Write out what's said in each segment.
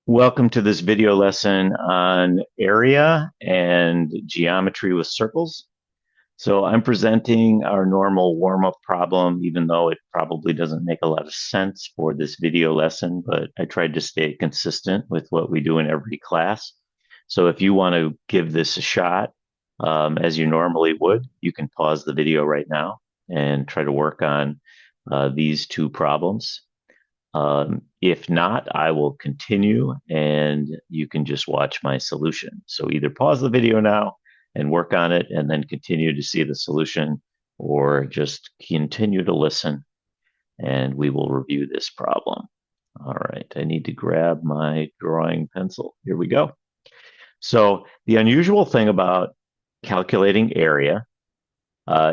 Welcome to this video lesson on area and geometry with circles. So I'm presenting our normal warm-up problem, even though it probably doesn't make a lot of sense for this video lesson, but I tried to stay consistent with what we do in every class. So if you want to give this a shot, as you normally would, you can pause the video right now and try to work on these two problems. If not, I will continue and you can just watch my solution. So either pause the video now and work on it and then continue to see the solution, or just continue to listen and we will review this problem. All right, I need to grab my drawing pencil. Here we go. So the unusual thing about calculating area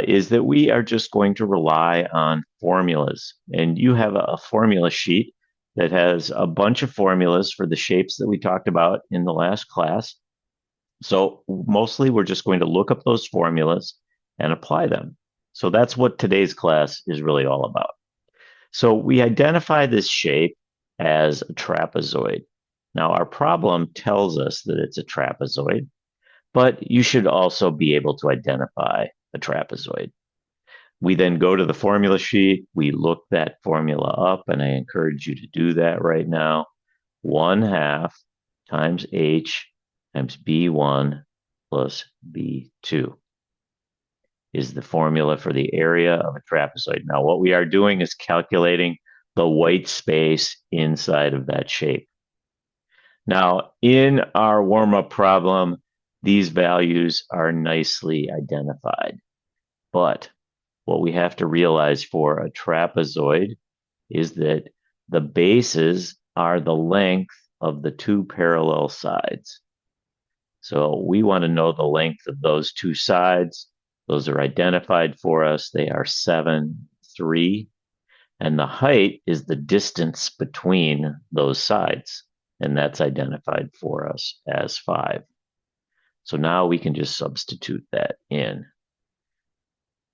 is that we are just going to rely on formulas. And you have a formula sheet that has a bunch of formulas for the shapes that we talked about in the last class. So mostly we're just going to look up those formulas and apply them. So that's what today's class is really all about. So we identify this shape as a trapezoid. Now our problem tells us that it's a trapezoid, but you should also be able to identify a trapezoid. We then go to the formula sheet, we look that formula up, and I encourage you to do that right now. 1/2 times h times b1 plus b2 is the formula for the area of a trapezoid. Now, what we are doing is calculating the white space inside of that shape. Now, in our warm-up problem, these values are nicely identified, but what we have to realize for a trapezoid is that the bases are the length of the two parallel sides. So we want to know the length of those two sides. Those are identified for us. They are 7, 3, and the height is the distance between those sides, and that's identified for us as 5. So now we can just substitute that in.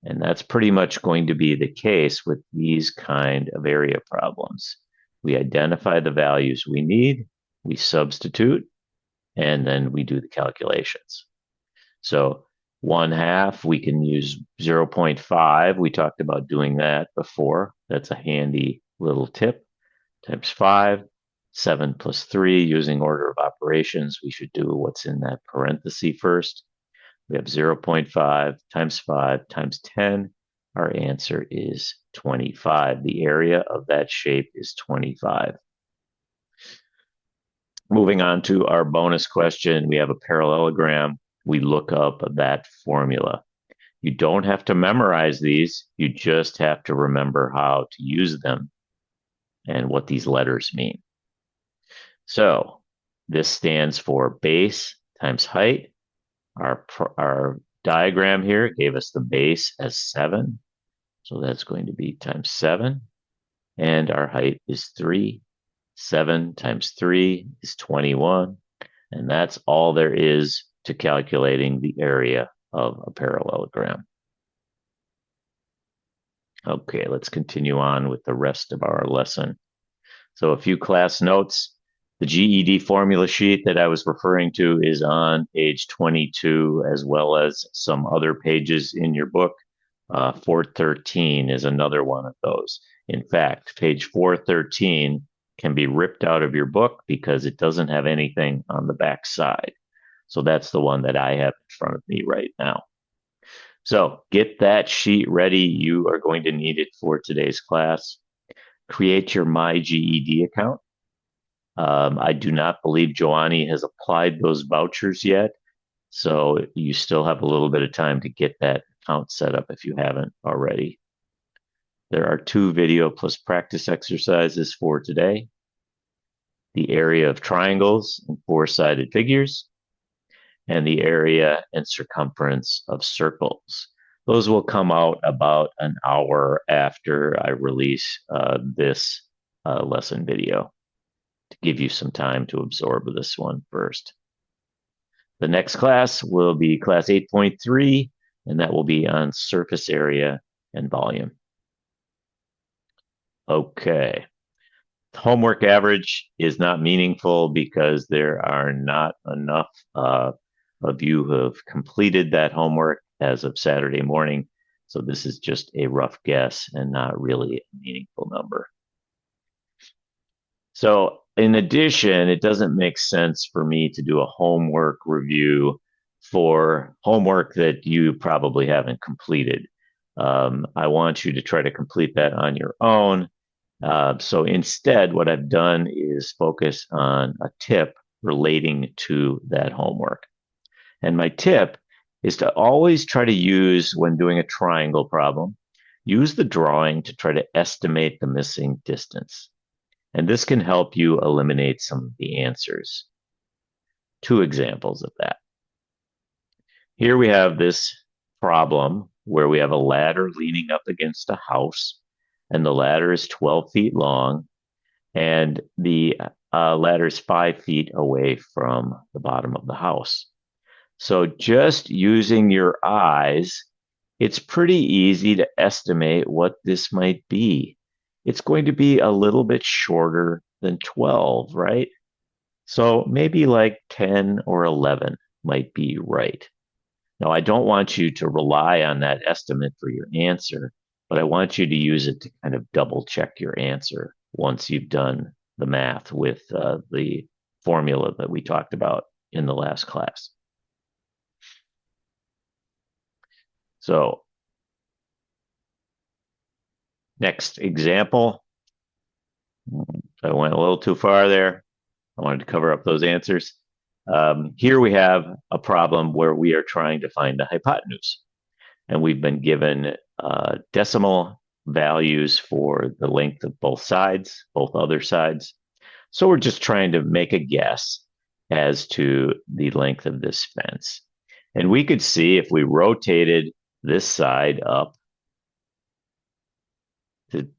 And that's pretty much going to be the case with these kind of area problems. We identify the values we need, we substitute, and then we do the calculations. So 1/2, we can use 0.5. We talked about doing that before. That's a handy little tip. Times 5, 7 plus 3, using order of operations. We should do what's in that parenthesis first. We have 0.5 times 5 times 10. Our answer is 25. The area of that shape is 25. Moving on to our bonus question, we have a parallelogram. We look up that formula. You don't have to memorize these. You just have to remember how to use them and what these letters mean. So this stands for base times height. Our diagram here gave us the base as 7. So that's going to be times 7. And our height is 3. 7 times 3 is 21. And that's all there is to calculating the area of a parallelogram. Okay, let's continue on with the rest of our lesson. So a few class notes. The GED formula sheet that I was referring to is on page 22, as well as some other pages in your book. 413 is another one of those. In fact, page 413 can be ripped out of your book because it doesn't have anything on the back side. So that's the one that I have in front of me right now. So get that sheet ready. You are going to need it for today's class. Create your MyGED account. I do not believe Joannie has applied those vouchers yet, so you still have a little bit of time to get that account set up if you haven't already. There are 2 video plus practice exercises for today. The area of triangles and 4-sided figures, and the area and circumference of circles. Those will come out about an hour after I release this lesson video, to give you some time to absorb this one first. The next class will be class 8.3, and that will be on surface area and volume. Okay, Homework average is not meaningful because there are not enough of you who have completed that homework as of Saturday morning. So this is just a rough guess and not really a meaningful number. So in addition, it doesn't make sense for me to do a homework review for homework that you probably haven't completed. I want you to try to complete that on your own. So instead, what I've done is focus on a tip relating to that homework. And my tip is to always try to use, when doing a triangle problem, use the drawing to try to estimate the missing distance. And this can help you eliminate some of the answers. Two examples of that. Here we have this problem where we have a ladder leaning up against a house, and the ladder is 12 feet long, and the ladder is 5 feet away from the bottom of the house. So just using your eyes, it's pretty easy to estimate what this might be. It's going to be a little bit shorter than 12, right? So maybe like 10 or 11 might be right. Now, I don't want you to rely on that estimate for your answer, but I want you to use it to kind of double check your answer once you've done the math with the formula that we talked about in the last class. So, next example. I went a little too far there. I wanted to cover up those answers. Here we have a problem where we are trying to find the hypotenuse, and we've been given decimal values for the length of both sides, both other sides. So we're just trying to make a guess as to the length of this fence. And we could see if we rotated this side up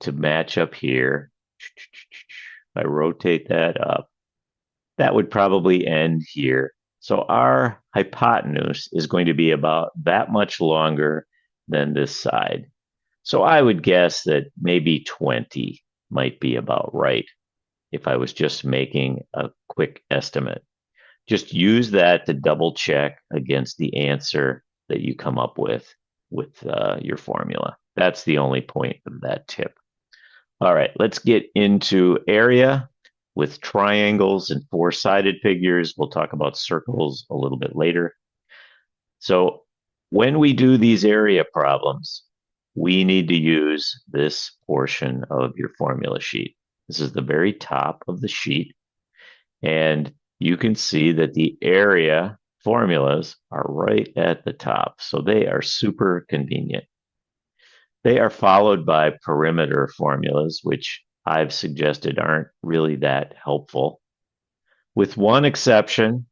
to match up here, if I rotate that up, that would probably end here. So our hypotenuse is going to be about that much longer than this side. So I would guess that maybe 20 might be about right if I was just making a quick estimate. Just use that to double check against the answer that you come up with your formula. That's the only point of that tip. All right, let's get into area with triangles and four-sided figures. We'll talk about circles a little bit later. So when we do these area problems, we need to use this portion of your formula sheet. This is the very top of the sheet, and you can see that the area formulas are right at the top, so they are super convenient. They are followed by perimeter formulas, which I've suggested aren't really that helpful. With one exception,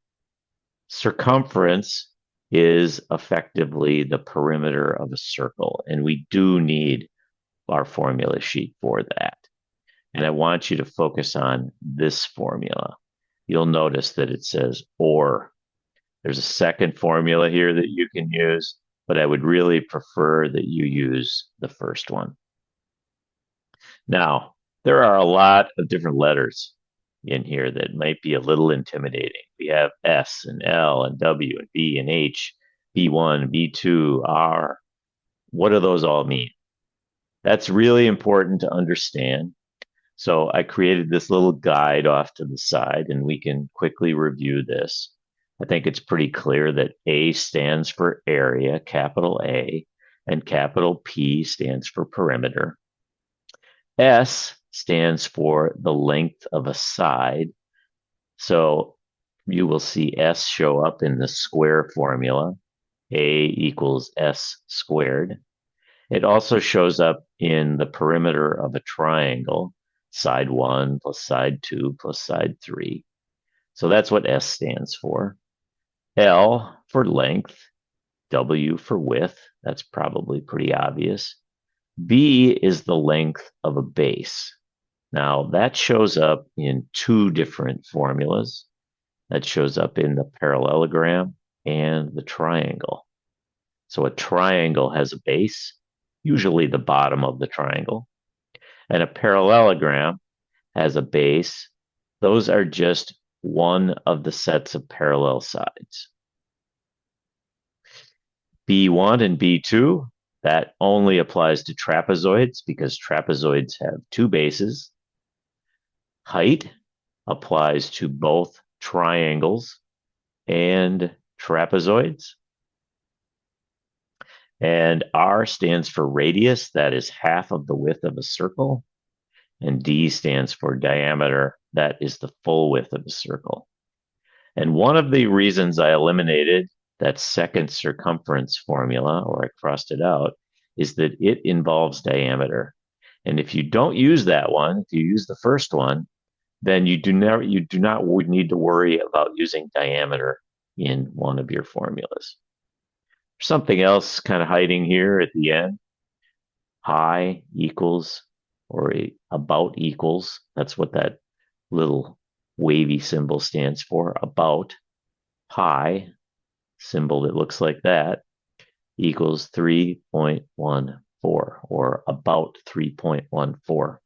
circumference is effectively the perimeter of a circle, and we do need our formula sheet for that. And I want you to focus on this formula. You'll notice that it says or. There's a second formula here that you can use, but I would really prefer that you use the first one. Now, there are a lot of different letters in here that might be a little intimidating. We have S and L and W and B and H, B1, B2, R. What do those all mean? That's really important to understand. So I created this little guide off to the side, and we can quickly review this. I think it's pretty clear that A stands for area, capital A, and capital P stands for perimeter. S stands for the length of a side. So you will see S show up in the square formula. A equals S squared. It also shows up in the perimeter of a triangle, side 1 plus side 2 plus side 3. So that's what S stands for. L for length, W for width. That's probably pretty obvious. B is the length of a base. Now, that shows up in two different formulas. That shows up in the parallelogram and the triangle. So a triangle has a base, usually the bottom of the triangle, and a parallelogram has a base, those are just one of the sets of parallel sides. B1 and B2, that only applies to trapezoids because trapezoids have two bases. Height applies to both triangles and trapezoids. And R stands for radius, that is half of the width of a circle. And D stands for diameter, that is the full width of a circle. And one of the reasons I eliminated that second circumference formula, or I crossed it out, is that it involves diameter. And if you don't use that one, if you use the first one, then you do not need to worry about using diameter in one of your formulas. Something else kind of hiding here at the end. Pi equals, or about equals, that's what that little wavy symbol stands for, about. Pi, symbol that looks like that, equals 3.14, or about 3.14.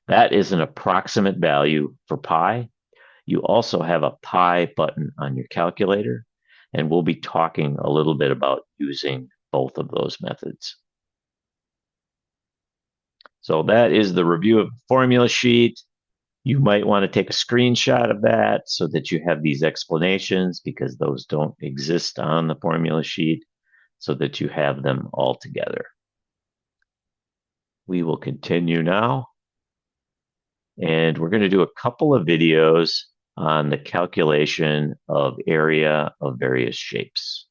That is an approximate value for pi. You also have a pi button on your calculator, and we'll be talking a little bit about using both of those methods. So that is the review of the formula sheet. You might want to take a screenshot of that so that you have these explanations, because those don't exist on the formula sheet, so that you have them all together. We will continue now. And we're going to do a couple of videos on the calculation of area of various shapes.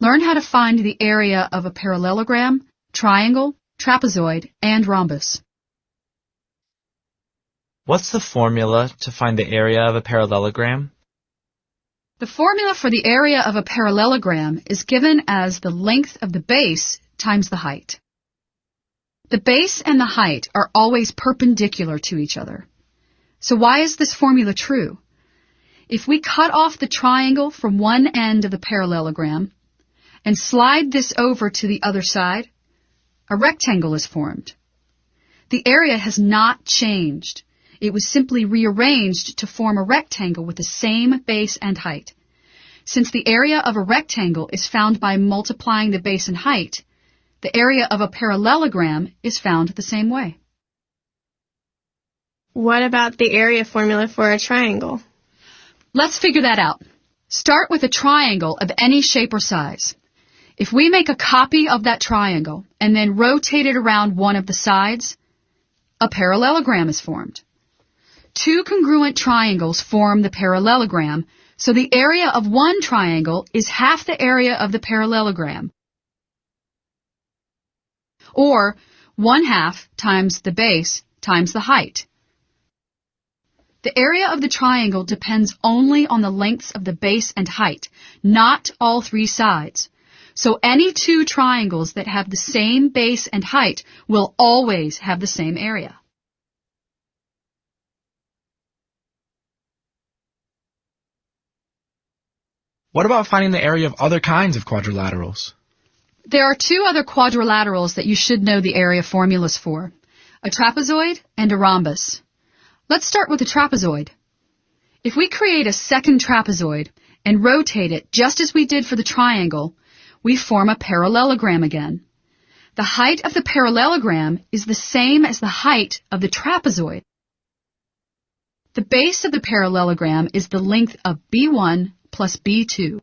Learn how to find the area of a parallelogram, triangle, trapezoid, and rhombus. What's the formula to find the area of a parallelogram? The formula for the area of a parallelogram is given as the length of the base times the height. The base and the height are always perpendicular to each other. So why is this formula true? If we cut off the triangle from one end of the parallelogram and slide this over to the other side, a rectangle is formed. The area has not changed. It was simply rearranged to form a rectangle with the same base and height. Since the area of a rectangle is found by multiplying the base and height, the area of a parallelogram is found the same way. What about the area formula for a triangle? Let's figure that out. Start with a triangle of any shape or size. If we make a copy of that triangle and then rotate it around one of the sides, a parallelogram is formed. Two congruent triangles form the parallelogram, so the area of one triangle is half the area of the parallelogram, or 1/2 times the base times the height. The area of the triangle depends only on the lengths of the base and height, not all three sides. So any two triangles that have the same base and height will always have the same area. What about finding the area of other kinds of quadrilaterals? There are two other quadrilaterals that you should know the area formulas for, a trapezoid and a rhombus. Let's start with a trapezoid. If we create a second trapezoid and rotate it just as we did for the triangle, we form a parallelogram again. The height of the parallelogram is the same as the height of the trapezoid. The base of the parallelogram is the length of B1 plus B2.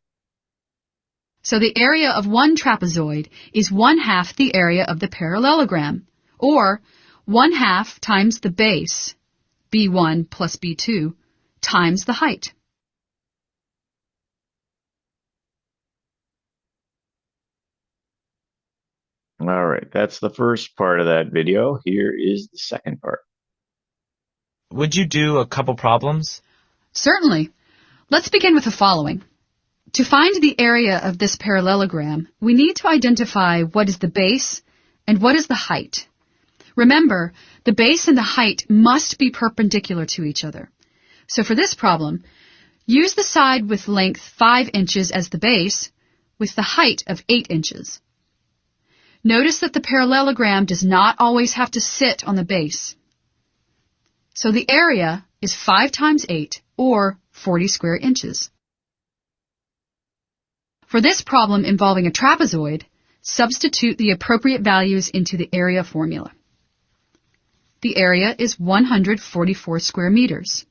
So the area of one trapezoid is 1/2 the area of the parallelogram, or 1/2 times the base, B1 plus B2, times the height. All right, that's the first part of that video. Here is the second part. Would you do a couple problems? Certainly. Let's begin with the following. To find the area of this parallelogram, we need to identify what is the base and what is the height. Remember, the base and the height must be perpendicular to each other. So for this problem, use the side with length 5 inches as the base, with the height of 8 inches. Notice that the parallelogram does not always have to sit on the base. So the area is 5 times 8, or 40 square inches. For this problem involving a trapezoid, substitute the appropriate values into the area formula. The area is 144 square meters.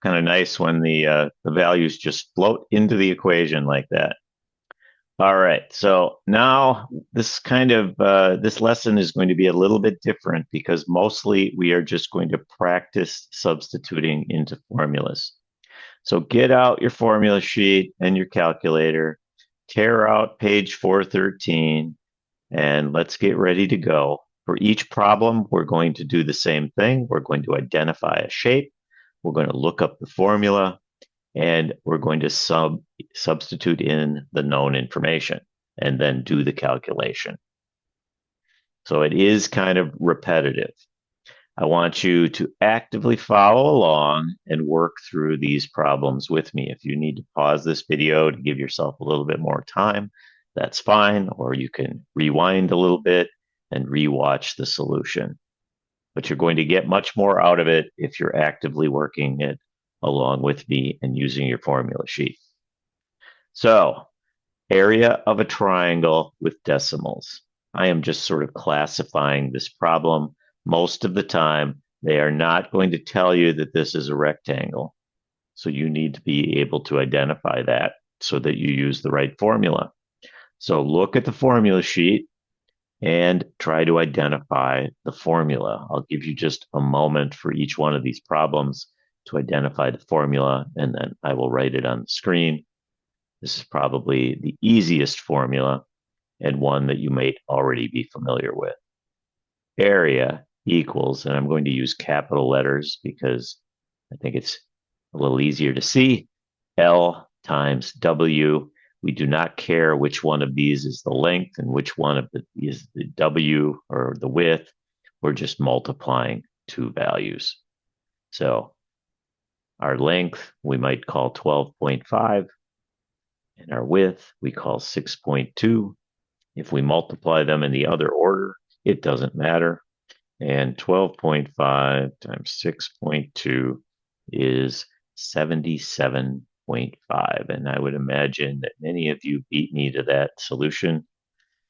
Kind of nice when the values just float into the equation like that. All right, so now this this lesson is going to be a little bit different because mostly we are just going to practice substituting into formulas. So get out your formula sheet and your calculator, tear out page 413, and let's get ready to go. For each problem, we're going to do the same thing. We're going to identify a shape. We're going to look up the formula, and we're going to substitute in the known information and then do the calculation. So it is kind of repetitive. I want you to actively follow along and work through these problems with me. If you need to pause this video to give yourself a little bit more time, that's fine, or you can rewind a little bit and rewatch the solution. But you're going to get much more out of it if you're actively working it along with me and using your formula sheet. So, area of a triangle with decimals. I am just sort of classifying this problem. Most of the time, they are not going to tell you that this is a rectangle. So you need to be able to identify that so that you use the right formula. So look at the formula sheet and try to identify the formula. I'll give you just a moment for each one of these problems to identify the formula, and then I will write it on the screen. This is probably the easiest formula and one that you might already be familiar with. Area equals, and I'm going to use capital letters because I think it's a little easier to see, L times W. We do not care which one of these is the length and which one of is the W or the width. We're just multiplying two values. So our length we might call 12.5, and our width we call 6.2. If we multiply them in the other order, it doesn't matter. And 12.5 times 6.2 is 77.5. And I would imagine that many of you beat me to that solution,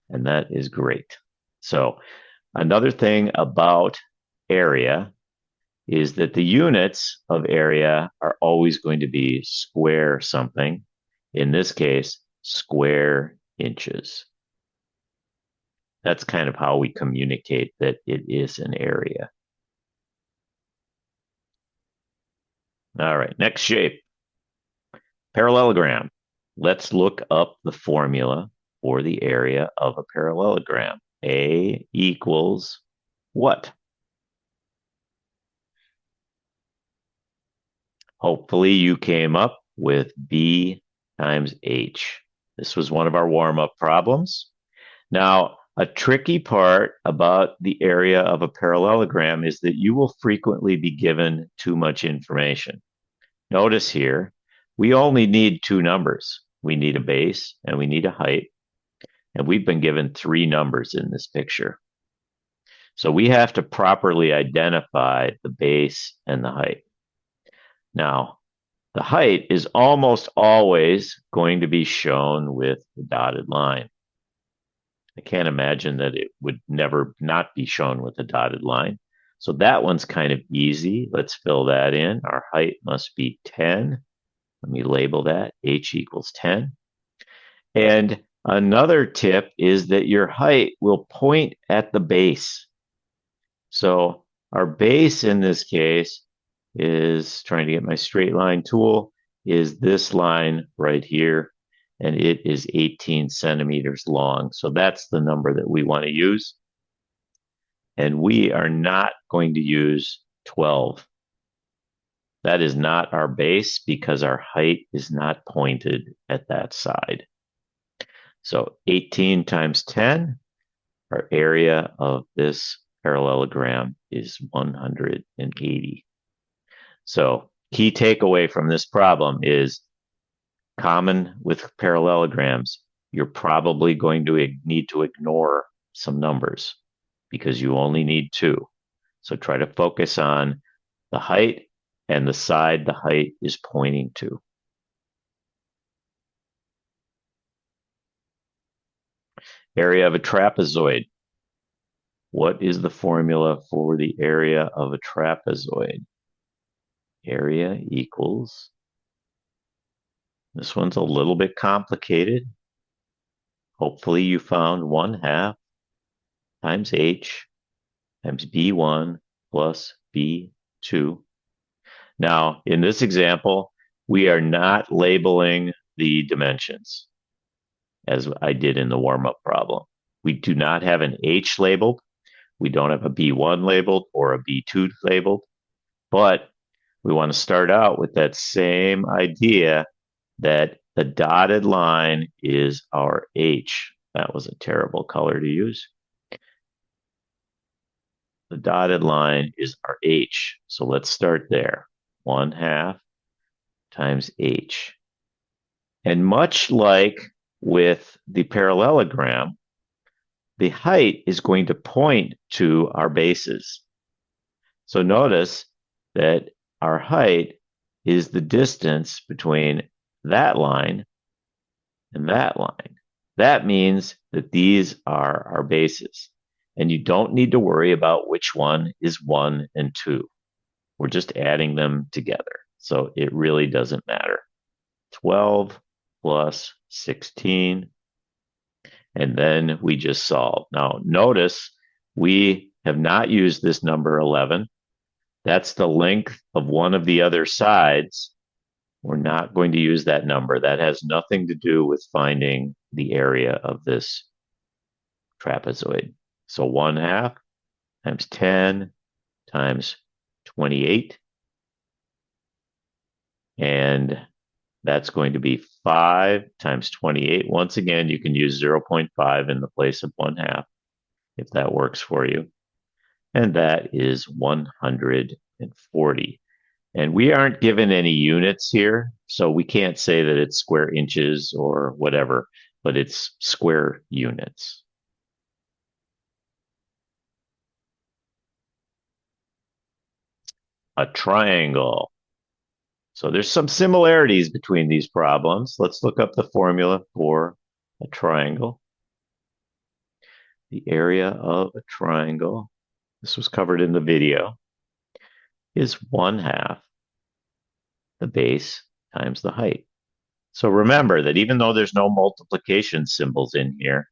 and that is great. So another thing about area is that the units of area are always going to be square something. In this case, square inches. That's kind of how we communicate that it is an area. All right, next shape. Parallelogram. Let's look up the formula for the area of a parallelogram. A equals what? Hopefully you came up with B times H. This was one of our warm-up problems. Now, a tricky part about the area of a parallelogram is that you will frequently be given too much information. Notice here, we only need two numbers. We need a base and we need a height. And we've been given three numbers in this picture. So we have to properly identify the base and the height. Now, the height is almost always going to be shown with the dotted line. I can't imagine that it would never not be shown with a dotted line. So that one's kind of easy. Let's fill that in. Our height must be 10. Let me label that. H equals 10. And another tip is that your height will point at the base. So our base in this case is, trying to get my straight line tool, is this line right here. And it is 18 centimeters long. So that's the number that we want to use. And we are not going to use 12. That is not our base because our height is not pointed at that side. So 18 times 10, our area of this parallelogram is 180. So key takeaway from this problem is, common with parallelograms, you're probably going to need to ignore some numbers because you only need two. So try to focus on the height and the side the height is pointing to. Area of a trapezoid. What is the formula for the area of a trapezoid? Area equals, this one's a little bit complicated. Hopefully you found 1/2 times h times b1 plus b2. Now, in this example, we are not labeling the dimensions as I did in the warm-up problem. We do not have an h labeled. We don't have a b1 labeled or a b2 labeled, but we want to start out with that same idea that the dotted line is our h. That was a terrible color to use. The dotted line is our h. So let's start there. 1/2 times h. And much like with the parallelogram, the height is going to point to our bases. So notice that our height is the distance between that line and that line. That means that these are our bases. And you don't need to worry about which one is 1 and 2. We're just adding them together. So it really doesn't matter. 12 plus 16. And then we just solve. Now, notice we have not used this number 11. That's the length of one of the other sides. We're not going to use that number. That has nothing to do with finding the area of this trapezoid. So 1/2 times 10 times 28. And that's going to be 5 times 28. Once again, you can use 0.5 in the place of 1/2 if that works for you. And that is 140. And we aren't given any units here, so we can't say that it's square inches or whatever, but it's square units. A triangle. So there's some similarities between these problems. Let's look up the formula for a triangle. The area of a triangle, this was covered in the video, is 1/2 the base times the height. So remember that even though there's no multiplication symbols in here,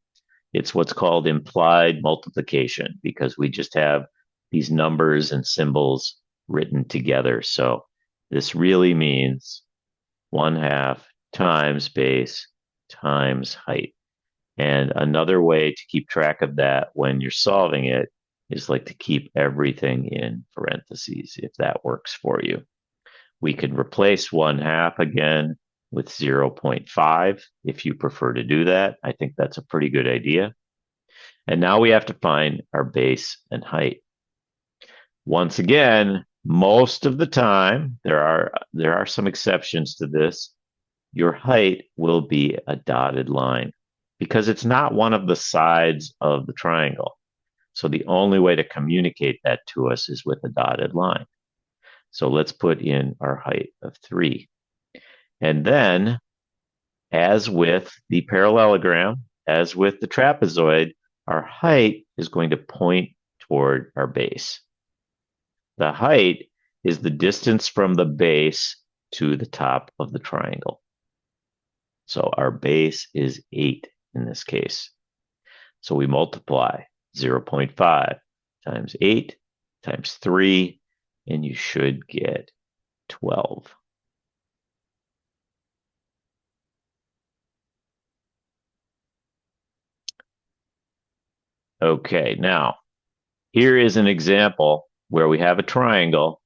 it's what's called implied multiplication because we just have these numbers and symbols written together. So this really means 1/2 times base times height. And another way to keep track of that when you're solving it is like to keep everything in parentheses, if that works for you. We could replace 1/2 again with 0.5 if you prefer to do that. I think that's a pretty good idea. And now we have to find our base and height. Once again, most of the time, there are some exceptions to this, your height will be a dotted line because it's not one of the sides of the triangle. So the only way to communicate that to us is with a dotted line. So let's put in our height of 3. And then, as with the parallelogram, as with the trapezoid, our height is going to point toward our base. The height is the distance from the base to the top of the triangle. So our base is 8 in this case. So we multiply 0.5 times 8 times 3, and you should get 12. Okay, now here is an example where we have a triangle,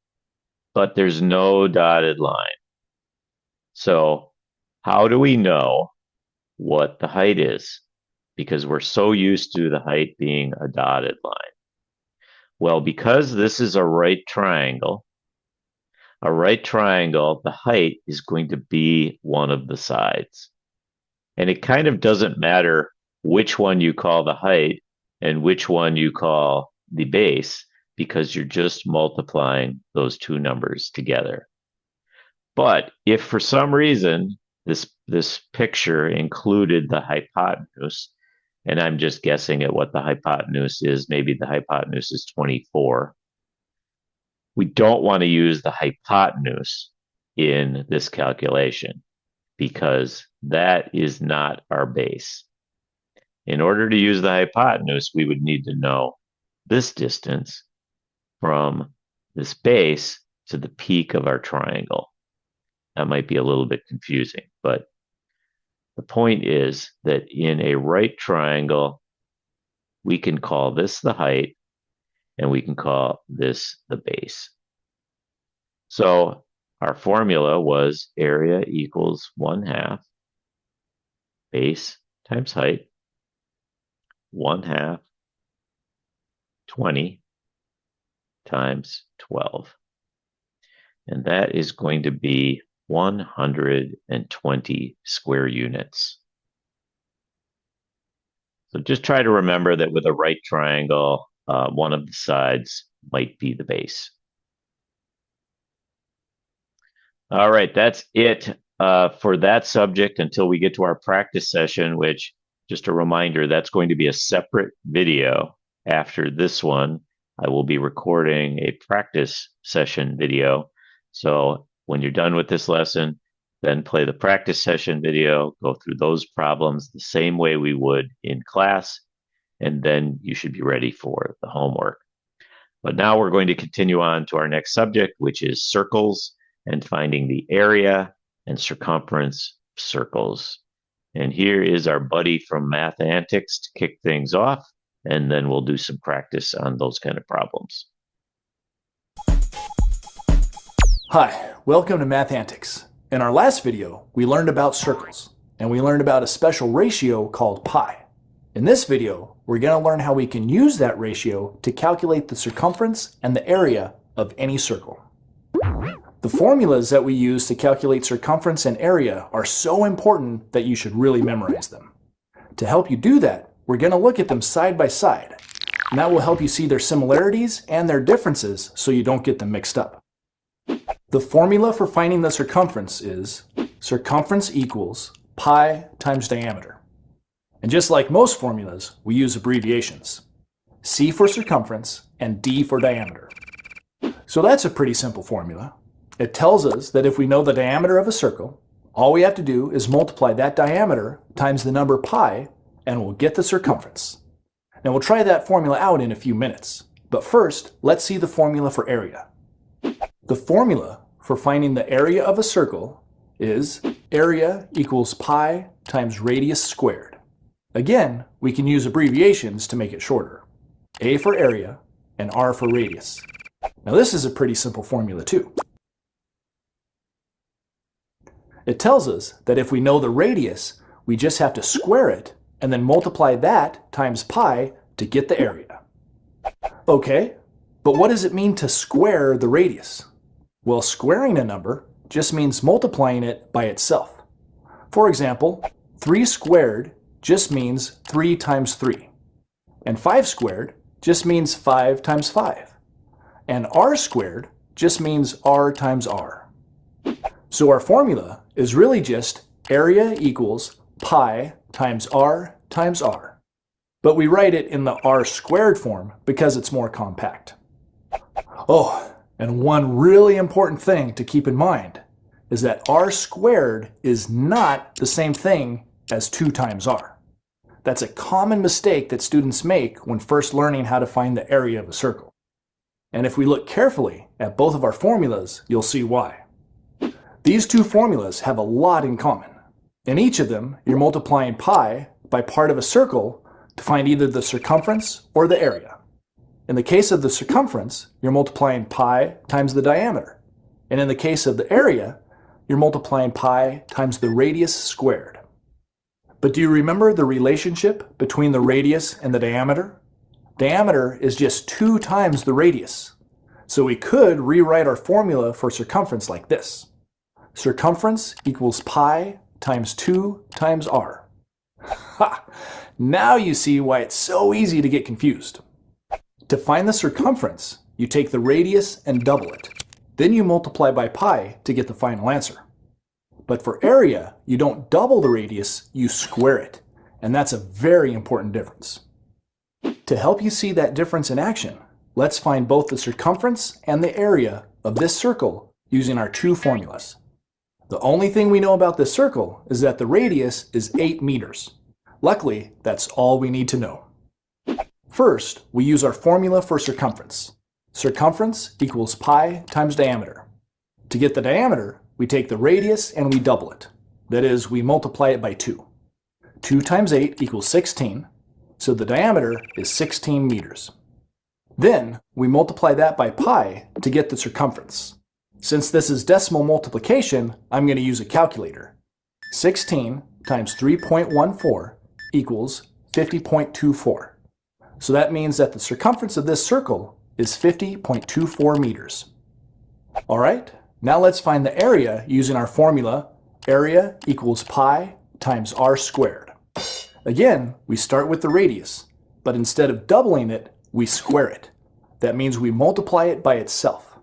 but there's no dotted line. So how do we know what the height is? Because we're so used to the height being a dotted line. Well, because this is a right triangle, the height is going to be one of the sides. And it kind of doesn't matter which one you call the height and which one you call the base because you're just multiplying those two numbers together. But if for some reason this picture included the hypotenuse, and I'm just guessing at what the hypotenuse is, maybe the hypotenuse is 24. We don't want to use the hypotenuse in this calculation because that is not our base. In order to use the hypotenuse, we would need to know this distance from this base to the peak of our triangle. That might be a little bit confusing, but the point is that in a right triangle, we can call this the height and we can call this the base. So our formula was area equals 1/2 base times height, 1/2 20 times 12. And that is going to be 120 square units. So just try to remember that with a right triangle, one of the sides might be the base. All right, that's it for that subject until we get to our practice session, which, just a reminder, that's going to be a separate video after this one. I will be recording a practice session video. So when you're done with this lesson, then play the practice session video, go through those problems the same way we would in class, and then you should be ready for the homework. But now we're going to continue on to our next subject, which is circles and finding the area and circumference of circles. And here is our buddy from Math Antics to kick things off, and then we'll do some practice on those kind of problems. Hi, welcome to Math Antics. In our last video, we learned about circles, and we learned about a special ratio called pi. In this video, we're going to learn how we can use that ratio to calculate the circumference and the area of any circle. The formulas that we use to calculate circumference and area are so important that you should really memorize them. To help you do that, we're going to look at them side by side, and that will help you see their similarities and their differences so you don't get them mixed up. The formula for finding the circumference is circumference equals pi times diameter. And just like most formulas, we use abbreviations. C for circumference and D for diameter. So that's a pretty simple formula. It tells us that if we know the diameter of a circle, all we have to do is multiply that diameter times the number pi and we'll get the circumference. Now we'll try that formula out in a few minutes. But first, let's see the formula for area. The formula for finding the area of a circle is area equals pi times radius squared. Again, we can use abbreviations to make it shorter. A for area and R for radius. Now this is a pretty simple formula too. It tells us that if we know the radius, we just have to square it and then multiply that times pi to get the area. Okay, but what does it mean to square the radius? Well, squaring a number just means multiplying it by itself. For example, 3 squared just means 3 times 3. And 5 squared just means 5 times 5. And r squared just means r times r. So our formula is really just area equals pi times r. But we write it in the r squared form because it's more compact. Oh, and one really important thing to keep in mind is that r squared is not the same thing as 2 times r. That's a common mistake that students make when first learning how to find the area of a circle. And if we look carefully at both of our formulas, you'll see why. These two formulas have a lot in common. In each of them, you're multiplying pi by part of a circle to find either the circumference or the area. In the case of the circumference, you're multiplying pi times the diameter. And in the case of the area, you're multiplying pi times the radius squared. But do you remember the relationship between the radius and the diameter? Diameter is just 2 times the radius. So we could rewrite our formula for circumference like this. Circumference equals pi times 2 times r. Ha! Now you see why it's so easy to get confused. To find the circumference, you take the radius and double it. Then you multiply by pi to get the final answer. But for area, you don't double the radius, you square it. And that's a very important difference. To help you see that difference in action, let's find both the circumference and the area of this circle using our two formulas. The only thing we know about this circle is that the radius is 8 meters. Luckily, that's all we need to know. First, we use our formula for circumference. Circumference equals pi times diameter. To get the diameter, we take the radius and we double it. That is, we multiply it by 2. 2 times 8 equals 16, so the diameter is 16 meters. Then, we multiply that by pi to get the circumference. Since this is decimal multiplication, I'm going to use a calculator. 16 times 3.14 equals 50.24. So that means that the circumference of this circle is 50.24 meters. All right, now let's find the area using our formula. Area equals pi times r squared. Again, we start with the radius, but instead of doubling it, we square it. That means we multiply it by itself.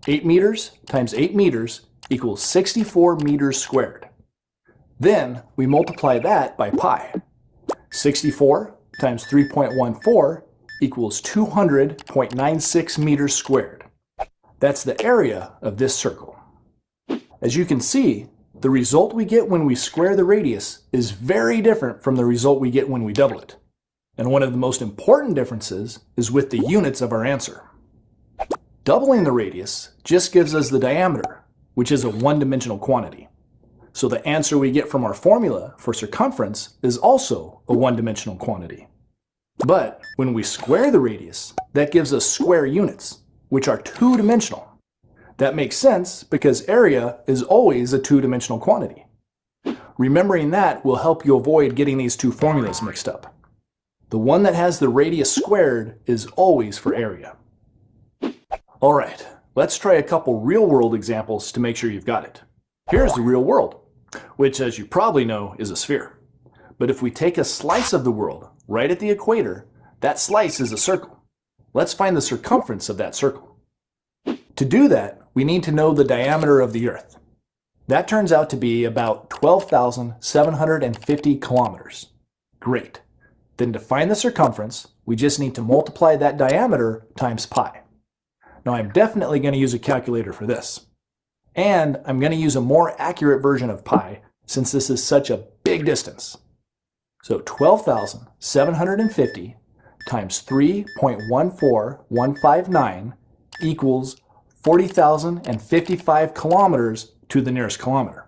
8 meters times 8 meters equals 64 meters squared. Then we multiply that by pi. 64 times 3.14 equals 200.96 meters squared. That's the area of this circle. As you can see, the result we get when we square the radius is very different from the result we get when we double it. And one of the most important differences is with the units of our answer. Doubling the radius just gives us the diameter, which is a one-dimensional quantity. So the answer we get from our formula for circumference is also a one-dimensional quantity. But when we square the radius, that gives us square units, which are two-dimensional. That makes sense because area is always a two-dimensional quantity. Remembering that will help you avoid getting these two formulas mixed up. The one that has the radius squared is always for area. All right, let's try a couple real-world examples to make sure you've got it. Here's the real world, which, as you probably know, is a sphere. But if we take a slice of the world right at the equator, that slice is a circle. Let's find the circumference of that circle. To do that, we need to know the diameter of the Earth. That turns out to be about 12,750 kilometers. Great. Then to find the circumference, we just need to multiply that diameter times pi. Now I'm definitely going to use a calculator for this. And I'm going to use a more accurate version of pi since this is such a big distance. So 12,750 times 3.14159 equals 40,055 kilometers to the nearest kilometer.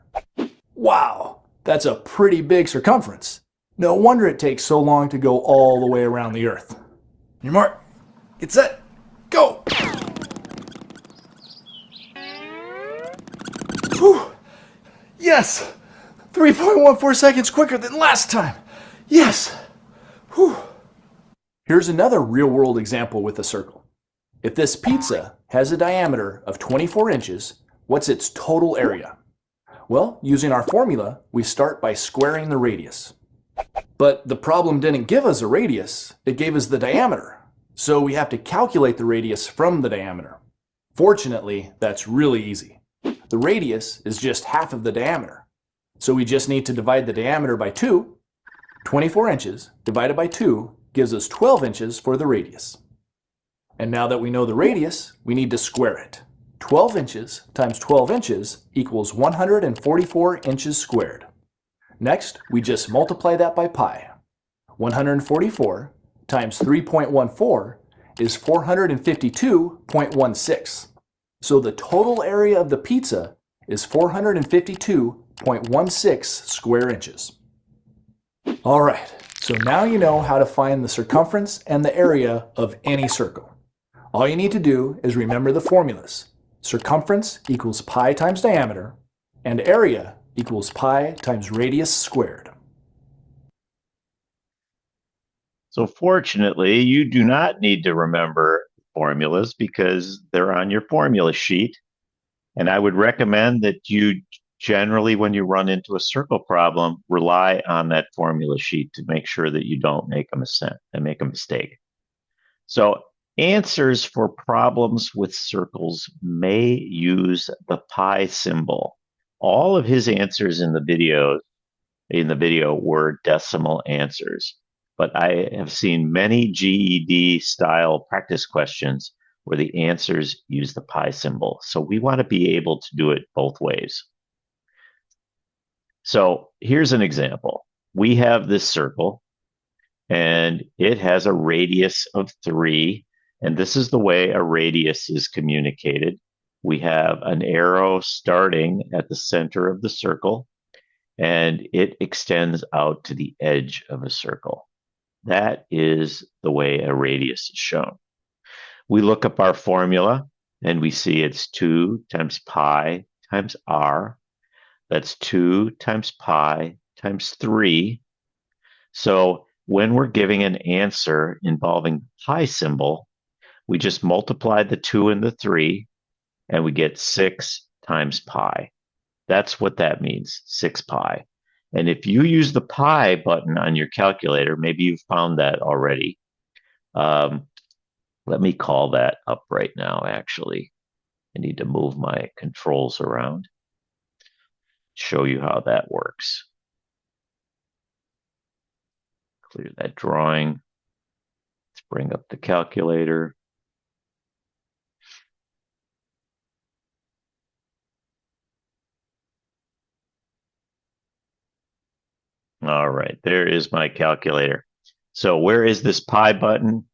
Wow, that's a pretty big circumference. No wonder it takes so long to go all the way around the Earth. Your mark, get set, go! Whew. Yes! 3.14 seconds quicker than last time. Yes! Whew. Here's another real-world example with a circle. If this pizza has a diameter of 24 inches, what's its total area? Well, using our formula, we start by squaring the radius. But the problem didn't give us a radius, it gave us the diameter. So we have to calculate the radius from the diameter. Fortunately, that's really easy. The radius is just half of the diameter. So we just need to divide the diameter by 2. 24 inches divided by 2 gives us 12 inches for the radius. And now that we know the radius, we need to square it. 12 inches times 12 inches equals 144 inches squared. Next, we just multiply that by pi. 144 times 3.14 is 452.16. So the total area of the pizza is 452.16 square inches. All right, so now you know how to find the circumference and the area of any circle. All you need to do is remember the formulas. Circumference equals pi times diameter, and area equals pi times radius squared. So fortunately, you do not need to remember formulas because they're on your formula sheet. And I would recommend that you generally, when you run into a circle problem, rely on that formula sheet to make sure that you don't make a mistake. So answers for problems with circles may use the pi symbol. All of his answers in the video were decimal answers, but I have seen many GED style practice questions where the answers use the pi symbol. So we want to be able to do it both ways. So here's an example. We have this circle and it has a radius of 3. And this is the way a radius is communicated. We have an arrow starting at the center of the circle, and it extends out to the edge of a circle. That is the way a radius is shown. We look up our formula, and we see it's 2 times pi times r. That's 2 times pi times 3. So when we're giving an answer involving the pi symbol, we just multiply the 2 and the 3, and we get 6 times pi. That's what that means, 6 pi. And if you use the pi button on your calculator, maybe you've found that already. Let me call that up right now, actually. I need to move my controls around, show you how that works. Clear that drawing. Let's bring up the calculator. All right, there is my calculator. So where is this pi button?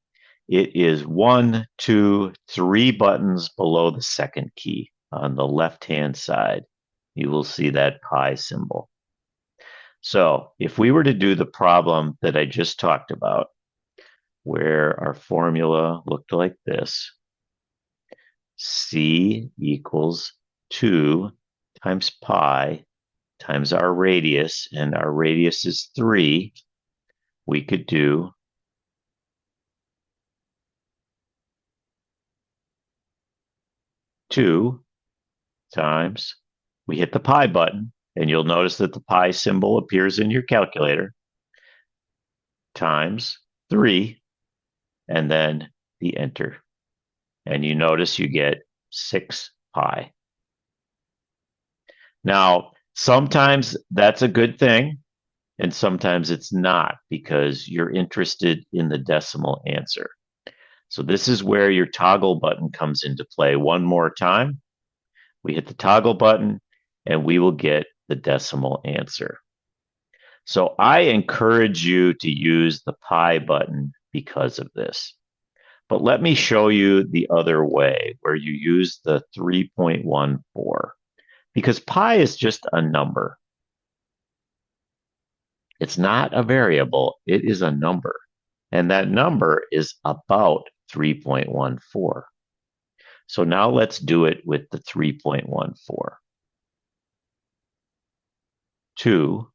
It is 1, 2, 3 buttons below the second key on the left-hand side. You will see that pi symbol. So if we were to do the problem that I just talked about, where our formula looked like this, C equals 2 times pi times our radius, and our radius is 3, we could do 2 times, we hit the pi button, and you'll notice that the pi symbol appears in your calculator, times 3, and then the enter. And you notice you get 6 pi. Now, sometimes that's a good thing, and sometimes it's not, because you're interested in the decimal answer. So this is where your toggle button comes into play. One more time, we hit the toggle button, and we will get the decimal answer. So I encourage you to use the pi button because of this. But let me show you the other way, where you use the 3.14, because pi is just a number. It's not a variable, it is a number. And that number is about 3.14. So now let's do it with the 3.14. 2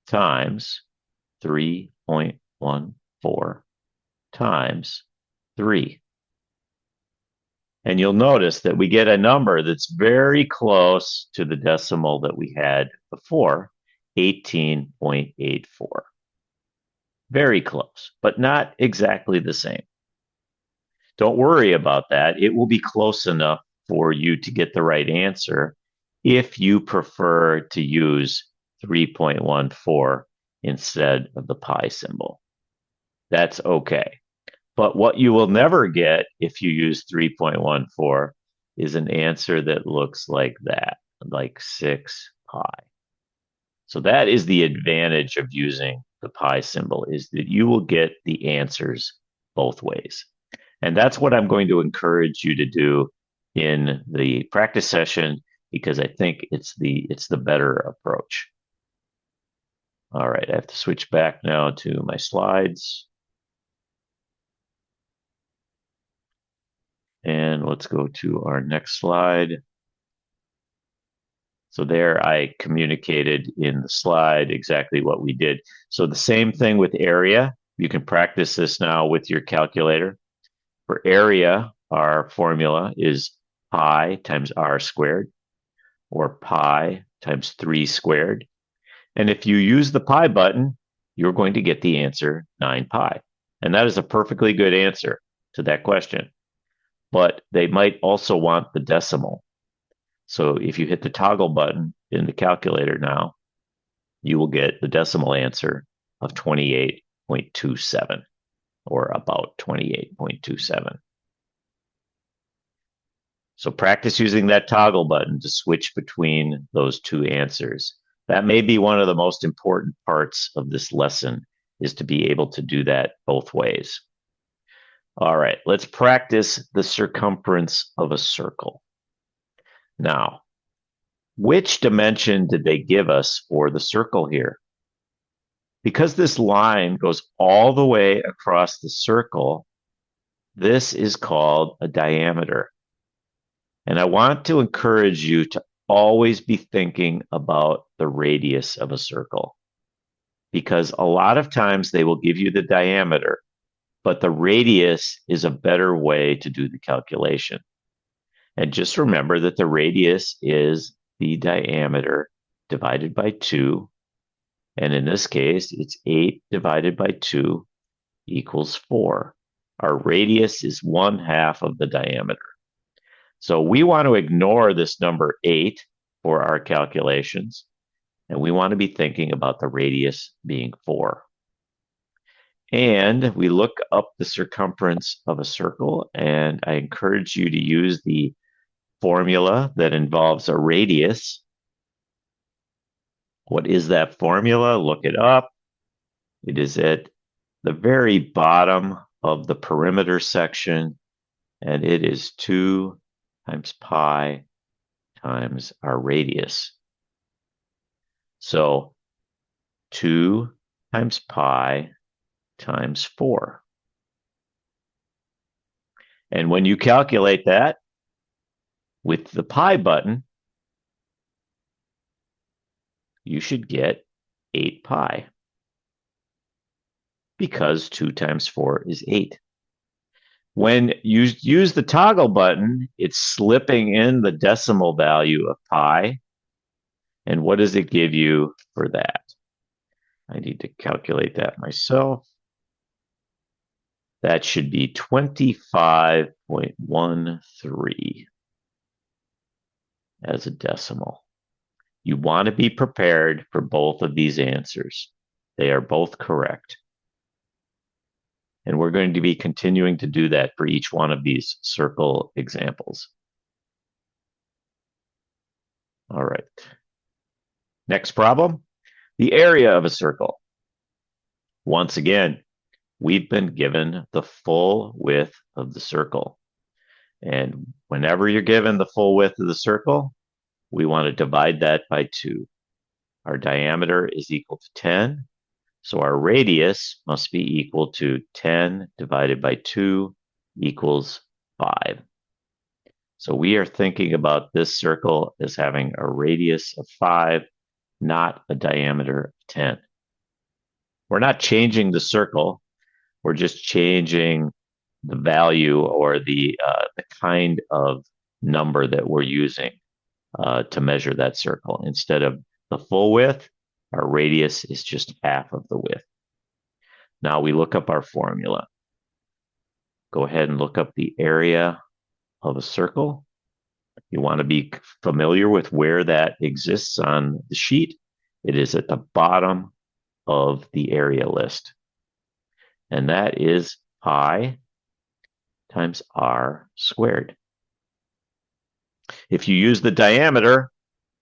times 3.14 times 3. And you'll notice that we get a number that's very close to the decimal that we had before, 18.84. Very close, but not exactly the same. Don't worry about that. It will be close enough for you to get the right answer if you prefer to use 3.14 instead of the pi symbol. That's okay. But what you will never get if you use 3.14 is an answer that looks like that, like 6 pi. So that is the advantage of using the pi symbol, is that you will get the answers both ways. And that's what I'm going to encourage you to do in the practice session, because I think it's the better approach. All right, I have to switch back now to my slides. And let's go to our next slide. So there I communicated in the slide exactly what we did. So the same thing with area. You can practice this now with your calculator. For area, our formula is pi times r squared, or pi times 3 squared. And if you use the pi button, you're going to get the answer 9 pi. And that is a perfectly good answer to that question. But they might also want the decimal. So if you hit the toggle button in the calculator now, you will get the decimal answer of 28.27, or about 28.27. So practice using that toggle button to switch between those two answers. That may be one of the most important parts of this lesson, is to be able to do that both ways. All right, let's practice the circumference of a circle. Now, which dimension did they give us for the circle here? Because this line goes all the way across the circle, this is called a diameter. And I want to encourage you to always be thinking about the radius of a circle, because a lot of times they will give you the diameter, but the radius is a better way to do the calculation. And just remember that the radius is the diameter divided by 2. And in this case, it's 8 divided by 2 equals 4. Our radius is 1/2 of the diameter. So we want to ignore this number 8 for our calculations, and we want to be thinking about the radius being 4. And we look up the circumference of a circle, and I encourage you to use the formula that involves a radius. What is that formula? Look it up. It is at the very bottom of the perimeter section, and it is 2 times pi times our radius. So 2 times pi times 4. And when you calculate that with the pi button, you should get 8 pi, because 2 times 4 is 8. When you use the toggle button, it's slipping in the decimal value of pi. And what does it give you for that? I need to calculate that myself. That should be 25.13 as a decimal. You want to be prepared for both of these answers. They are both correct. And we're going to be continuing to do that for each one of these circle examples. All right. Next problem, the area of a circle. Once again, we've been given the full width of the circle. And whenever you're given the full width of the circle, we want to divide that by 2. Our diameter is equal to 10. So our radius must be equal to 10 divided by 2 equals 5. So we are thinking about this circle as having a radius of 5, not a diameter of 10. We're not changing the circle. We're just changing the value, or the kind of number that we're using to measure that circle. Instead of the full width, our radius is just half of the width. Now we look up our formula. Go ahead and look up the area of a circle. You want to be familiar with where that exists on the sheet. It is at the bottom of the area list. And that is pi times r squared. If you use the diameter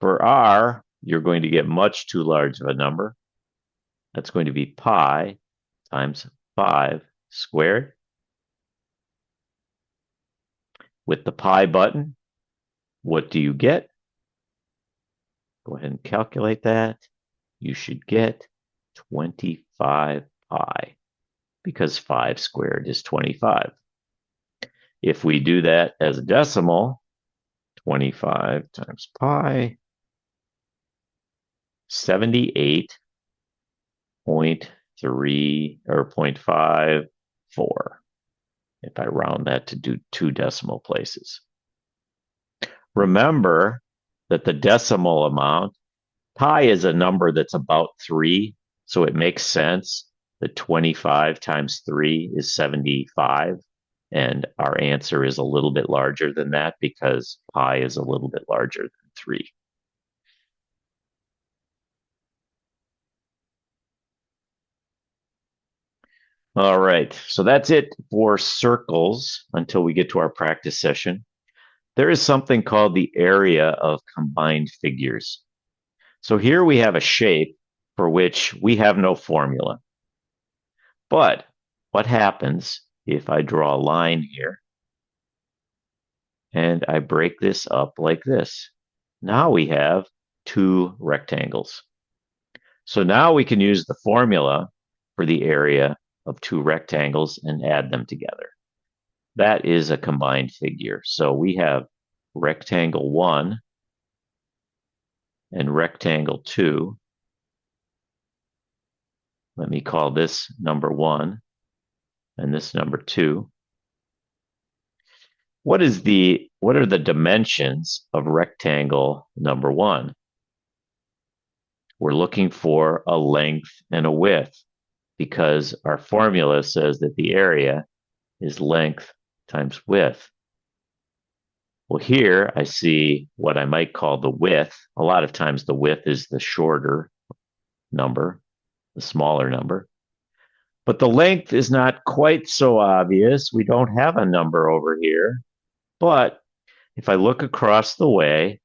for r, you're going to get much too large of a number. That's going to be pi times 5 squared. With the pi button, what do you get? Go ahead and calculate that. You should get 25 pi, because 5 squared is 25. If we do that as a decimal, 25 times pi, 78.3 or 0.54, if I round that to do 2 decimal places. Remember that the decimal amount Pi is a number that's about 3, so it makes sense that 25 times 3 is 75, and our answer is a little bit larger than that because pi is a little bit larger than 3. All right, so that's it for circles until we get to our practice session. There is something called the area of combined figures. So here we have a shape for which we have no formula. But what happens if I draw a line here and I break this up like this? Now we have 2 rectangles. So now we can use the formula for the area of 2 rectangles and add them together. That is a combined figure. So we have rectangle 1 and rectangle 2. Let me call this number 1 and this number 2. What are the dimensions of rectangle number 1? We're looking for a length and a width because our formula says that the area is length times width. Well, here I see what I might call the width. A lot of times the width is the shorter number, the smaller number. But the length is not quite so obvious. We don't have a number over here. But if I look across the way,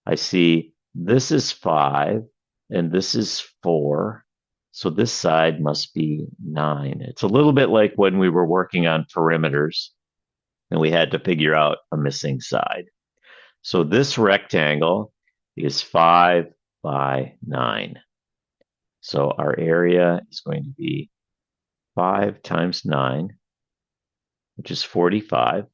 I see this is 5 and this is 4. So this side must be 9. It's a little bit like when we were working on perimeters and we had to figure out a missing side. So this rectangle is 5 by 9. So our area is going to be 5 times 9, which is 45.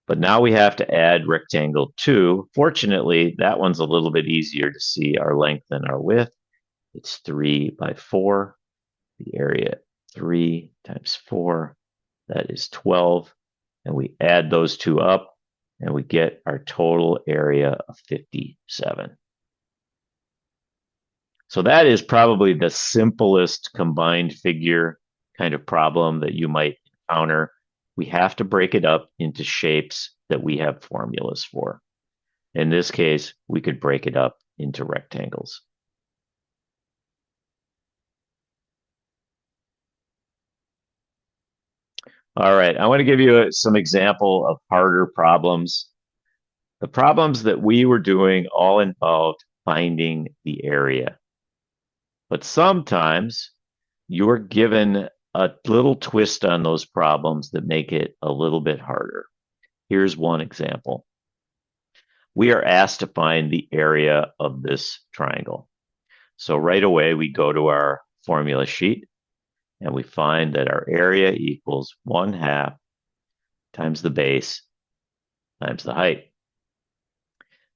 But now we have to add rectangle 2. Fortunately, that one's a little bit easier to see our length and our width. It's 3 by 4. The area 3 times 4, that is 12. And we add those two up, and we get our total area of 57. So that is probably the simplest combined figure kind of problem that you might encounter. We have to break it up into shapes that we have formulas for. In this case, we could break it up into rectangles. All right, I want to give you some example of harder problems. The problems that we were doing all involved finding the area. But sometimes you're given a little twist on those problems that make it a little bit harder. Here's one example. We are asked to find the area of this triangle. So right away, we go to our formula sheet and we find that our area equals 1/2 times the base times the height.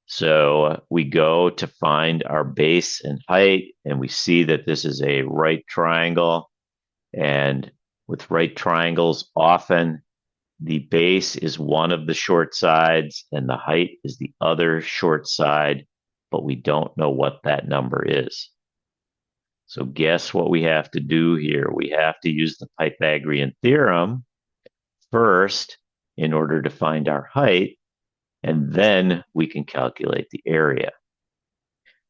So we go to find our base and height, and we see that this is a right triangle. And with right triangles, often the base is one of the short sides and the height is the other short side, but we don't know what that number is. So guess what we have to do here? We have to use the Pythagorean theorem first in order to find our height, and then we can calculate the area.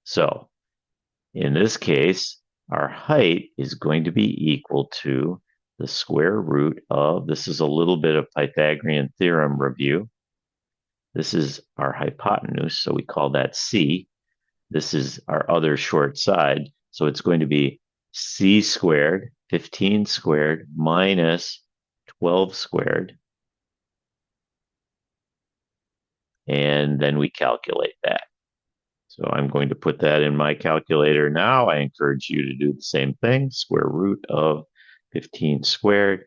So in this case, our height is going to be equal to the square root of, this is a little bit of Pythagorean theorem review. This is our hypotenuse, so we call that C. This is our other short side, so it's going to be C squared, 15 squared, minus 12 squared. And then we calculate that. So I'm going to put that in my calculator now. I encourage you to do the same thing. Square root of 15 squared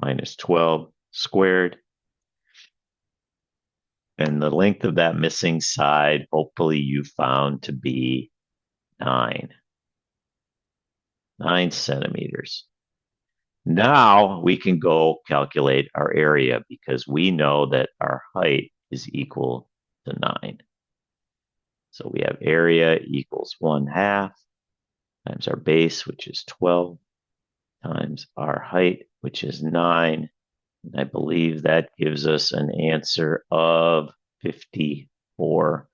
minus 12 squared. And the length of that missing side, hopefully you found to be 9 centimeters. Now we can go calculate our area because we know that our height is equal to 9. So we have area equals 1/2 times our base, which is 12, times our height, which is 9. And I believe that gives us an answer of 54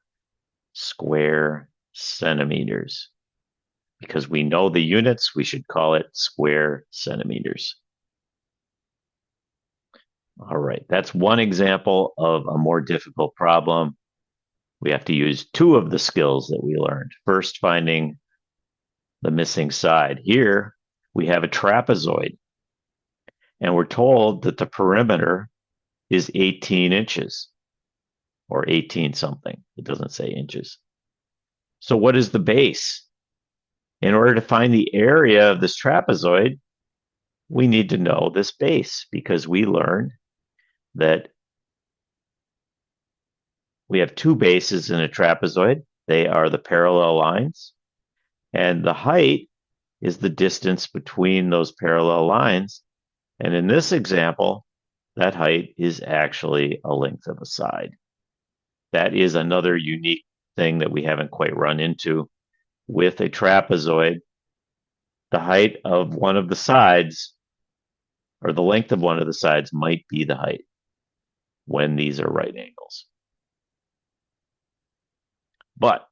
square centimeters. Because we know the units, we should call it square centimeters. All right, that's one example of a more difficult problem. We have to use two of the skills that we learned. First, finding the missing side. Here, we have a trapezoid, and we're told that the perimeter is 18 inches, or 18 something. It doesn't say inches. So what is the base? In order to find the area of this trapezoid, we need to know this base, because we learned that we have two bases in a trapezoid. They are the parallel lines, and the height is the distance between those parallel lines. And in this example, that height is actually a length of a side. That is another unique thing that we haven't quite run into. With a trapezoid, the height of one of the sides, or the length of one of the sides, might be the height when these are right angles. But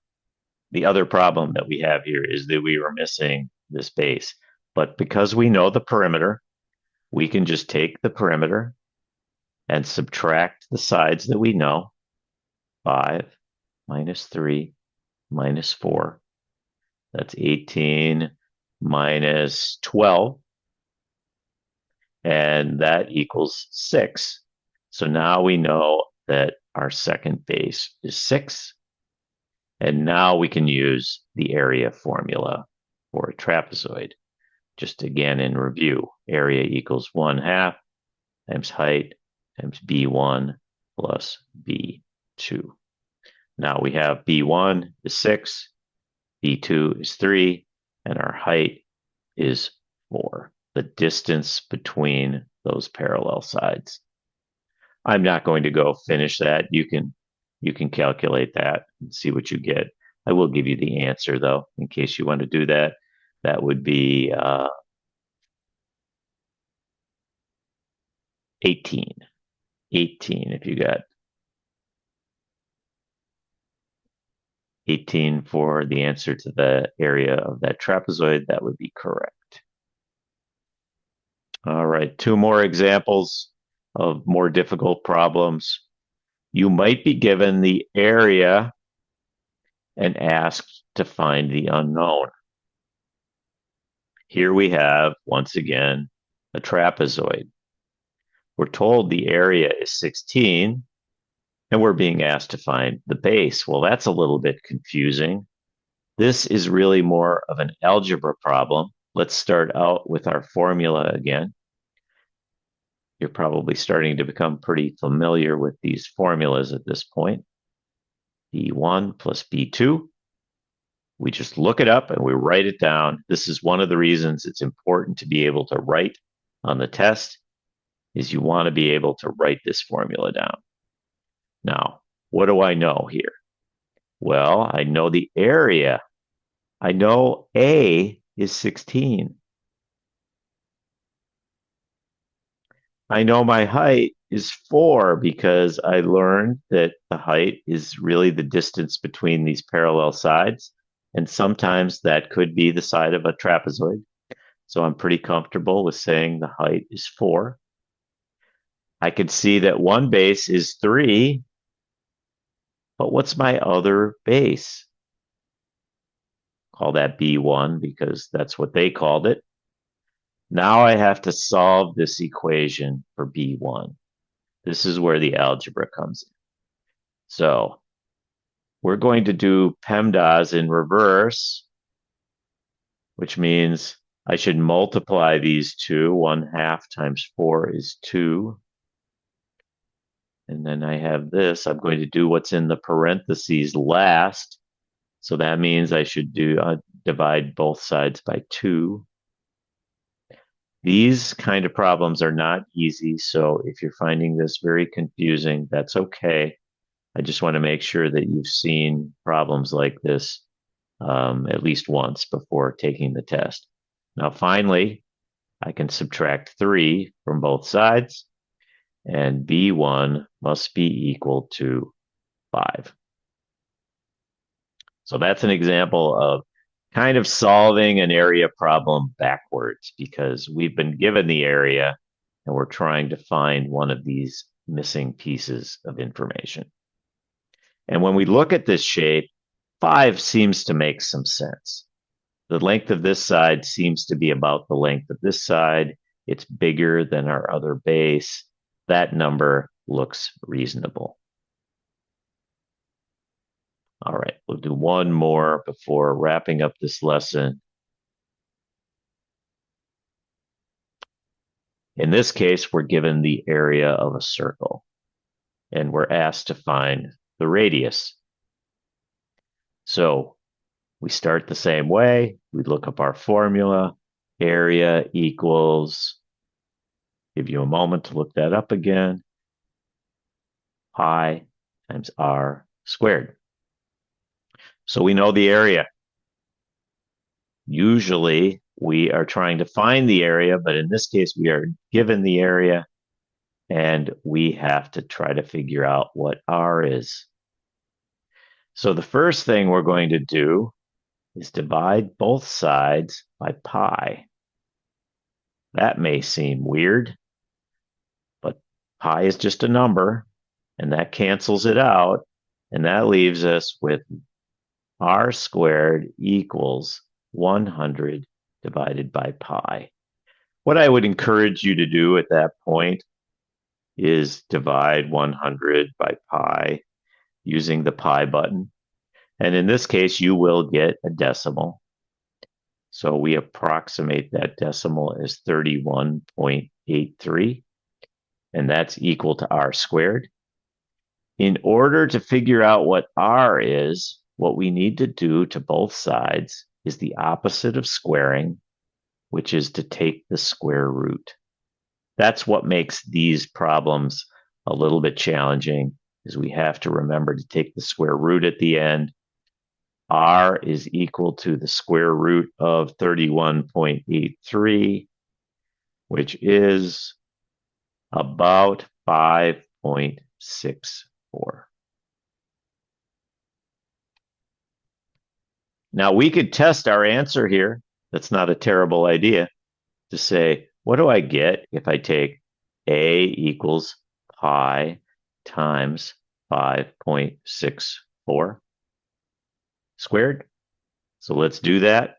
the other problem that we have here is that we were missing this base. But because we know the perimeter, we can just take the perimeter and subtract the sides that we know. 5 minus 3 minus 4. That's 18 minus 12. And that equals 6. So now we know that our second base is 6. And now we can use the area formula for a trapezoid. Just again in review, area equals 1/2 times height times B1 plus B2. Now we have B1 is 6, B2 is 3, and our height is 4, the distance between those parallel sides. I'm not going to go finish that. You can calculate that and see what you get. I will give you the answer, though, in case you want to do that. That would be 18. 18, if you got 18 for the answer to the area of that trapezoid, that would be correct. All right, two more examples of more difficult problems. You might be given the area and asked to find the unknown. Here we have, once again, a trapezoid. We're told the area is 16, and we're being asked to find the base. Well, that's a little bit confusing. This is really more of an algebra problem. Let's start out with our formula again. You're probably starting to become pretty familiar with these formulas at this point. B1 plus B2. We just look it up and we write it down. This is one of the reasons it's important to be able to write on the test, is you want to be able to write this formula down. Now, what do I know here? Well, I know the area. I know A is 16. I know my height is 4 because I learned that the height is really the distance between these parallel sides. And sometimes that could be the side of a trapezoid. So I'm pretty comfortable with saying the height is 4. I could see that one base is 3, but what's my other base? Call that B1 because that's what they called it. Now I have to solve this equation for B1. This is where the algebra comes in. So we're going to do PEMDAS in reverse, which means I should multiply these two. 1/2 times 4 is 2. And then I have this. I'm going to do what's in the parentheses last. So that means I should divide both sides by 2. These kind of problems are not easy. So if you're finding this very confusing, that's okay. I just want to make sure that you've seen problems like this at least once before taking the test. Now, finally, I can subtract 3 from both sides, and B1 must be equal to 5. So that's an example of kind of solving an area problem backwards, because we've been given the area and we're trying to find one of these missing pieces of information. And when we look at this shape, 5 seems to make some sense. The length of this side seems to be about the length of this side. It's bigger than our other base. That number looks reasonable. All right, we'll do one more before wrapping up this lesson. In this case, we're given the area of a circle, and we're asked to find the radius. So we start the same way. We look up our formula. Area equals, give you a moment to look that up again, pi times r squared. So we know the area. Usually we are trying to find the area, but in this case we are given the area and we have to try to figure out what r is. So the first thing we're going to do is divide both sides by pi. That may seem weird, but pi is just a number, and that cancels it out, and that leaves us with r squared equals 100 divided by pi. What I would encourage you to do at that point is divide 100 by pi using the pi button. And in this case, you will get a decimal. So we approximate that decimal as 31.83, and that's equal to r squared. In order to figure out what r is, what we need to do to both sides is the opposite of squaring, which is to take the square root. That's what makes these problems a little bit challenging, is we have to remember to take the square root at the end. R is equal to the square root of 31.83, which is about 5.64. Now we could test our answer here. That's not a terrible idea to say, what do I get if I take A equals pi times 5.64 squared? So let's do that.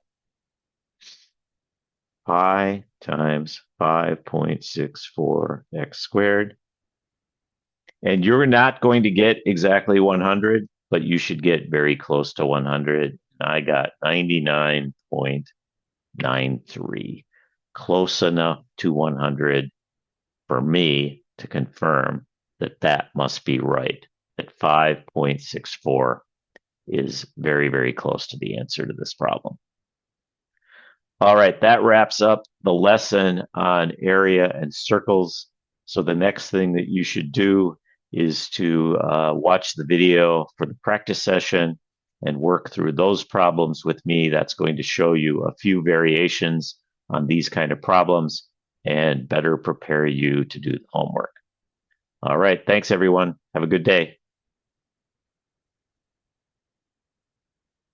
Pi times 5.64 x squared. And you're not going to get exactly 100, but you should get very close to 100. I got 99.93, close enough to 100 for me to confirm that that must be right, that 5.64 is very, very close to the answer to this problem. All right, that wraps up the lesson on area and circles. So the next thing that you should do is to watch the video for the practice session and work through those problems with me. That's going to show you a few variations on these kind of problems and better prepare you to do the homework. All right, thanks everyone. Have a good day.